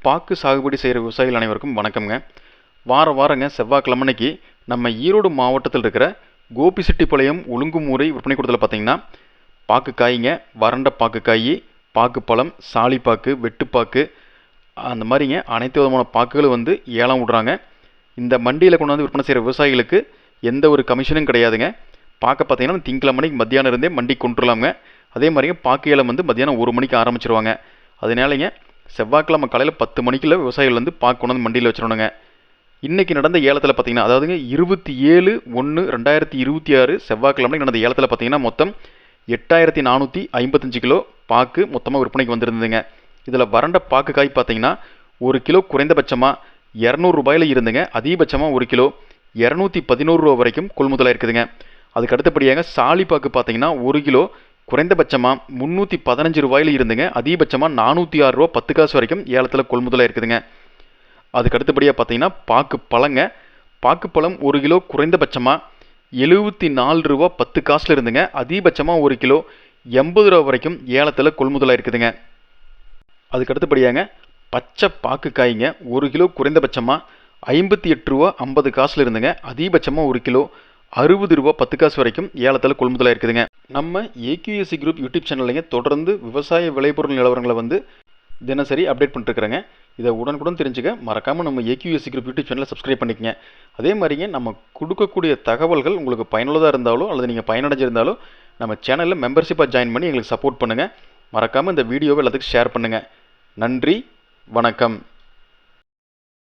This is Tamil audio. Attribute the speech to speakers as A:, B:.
A: பாக்கு சாகுபடி செய்கிற விவசாயிகள் அனைவருக்கும் வணக்கம்ங்க. வாரங்க செவ்வாய்க்கிழமை அன்னைக்கு நம்ம ஈரோடு மாவட்டத்தில் இருக்கிற கோபிசெட்டிப்பாளையம் ஒழுங்குமுறை விற்பனை கூடத்தில் பார்த்தீங்கன்னா பாக்கு காய்ங்க, வறண்ட பாக்கு காய், பாக்கு பழம், சாலிப்பாக்கு, வெட்டுப்பாக்கு, அந்த மாதிரிங்க அனைத்து விதமான பாக்குகளும் வந்து ஏலம் விடுறாங்க. இந்த மண்டியில் கொண்டு வந்து விற்பனை செய்கிற விவசாயிகளுக்கு எந்த ஒரு கமிஷனும் கிடையாதுங்க. பாக்க பார்த்தீங்கன்னா திங்கக்கிழமை மணிக்கு மத்தியானம் இருந்தே மண்டி கொண்டுலாங்க. அதே மாதிரிங்க பாக்கு ஏலம் வந்து மத்தியானம் 1 மணிக்கு ஆரம்பிச்சிருவாங்க. அதனாலங்க செவ்வாய்க்கிழமை காலையில் 10 மணிக்குள்ள விவசாயிகள் வந்து பாக்கு கொண்டு வந்து மண்டியில் வச்சிடணுங்க. இன்றைக்கி நடந்த ஏலத்தில் பார்த்தீங்கன்னா, அதாவதுங்க 27/1/2026 செவ்வாய்க்கிழமை நடந்த ஏலத்தில் பார்த்தீங்கன்னா மொத்தம் 8455 கிலோ பாக்கு மொத்தமாக விற்பனைக்கு வந்திருந்ததுங்க. இதில் வறண்ட பாக்கு காய் பார்த்தீங்கன்னா 1 கிலோ குறைந்தபட்சமாக 200 ரூபாயில் இருந்துங்க, அதிகபட்சமாக 1 கிலோ 211 ரூபா வரைக்கும் கொள்முதலாக இருக்குதுங்க. அதுக்கு அடுத்தபடியாக சாலிப்பாக்கு பார்த்தீங்கன்னா 1 கிலோ குறைந்தபட்சமாக 315 ரூபாயில் இருந்துங்க, அதிகபட்சமாக 406 ரூபா 10 காசு வரைக்கும் ஏலத்தில் கொள்முதலாக இருக்குதுங்க. அதுக்கு அடுத்தபடியாக பார்த்தீங்கன்னா பாக்கு பழங்க, பாக்கு பழம் 1 கிலோ குறைந்தபட்சமாக 74 ரூபா 10 காசில் இருந்துங்க, அதிகபட்சமாக 1 கிலோ 80 ரூபா வரைக்கும் ஏலத்தில் கொள்முதலாக இருக்குதுங்க. அதுக்கு அடுத்தபடியாங்க பச்சை பாக்கு காய்ங்க 1 கிலோ குறைந்தபட்சமாக 58 ரூபா 50 காசில் இருந்துங்க, அதிகபட்சமாக 1 கிலோ 60 ரூபா 10 காசு வரைக்கும் ஏலத்தில் கொள்முதலாக இருக்குதுங்க. நம்ம ஏக்யூஎஸ்சி குரூப் யூடியூப் சேனல்லைங்க தொடர்ந்து விவசாய விளைபொருள் நிலவரங்களை வந்து தினசரி அப்டேட் பண்ணிட்டுருக்குறேங்க. இதை உடனுக்குடன் தெரிஞ்சுக்க மறக்காமல் நம்ம ஏக்யூஎஸ்சி குரூப் யூடியூப் சேனலை சப்ஸ்கிரைப் பண்ணிக்கங்க. அதே மாதிரிங்க நம்ம கொடுக்கக்கூடிய தகவல்கள் உங்களுக்கு பயனுள்ளதாக இருந்தாலோ அல்லது நீங்கள் பயனடைஞ்சிருந்தாலோ நம்ம சேனலில் மெம்பர்ஷிப்பாக ஜாயின் பண்ணி எங்களுக்கு சப்போர்ட் பண்ணுங்கள். மறக்காமல் இந்த வீடியோவை எல்லாத்துக்கும் ஷேர் பண்ணுங்கள். நன்றி, வணக்கம்.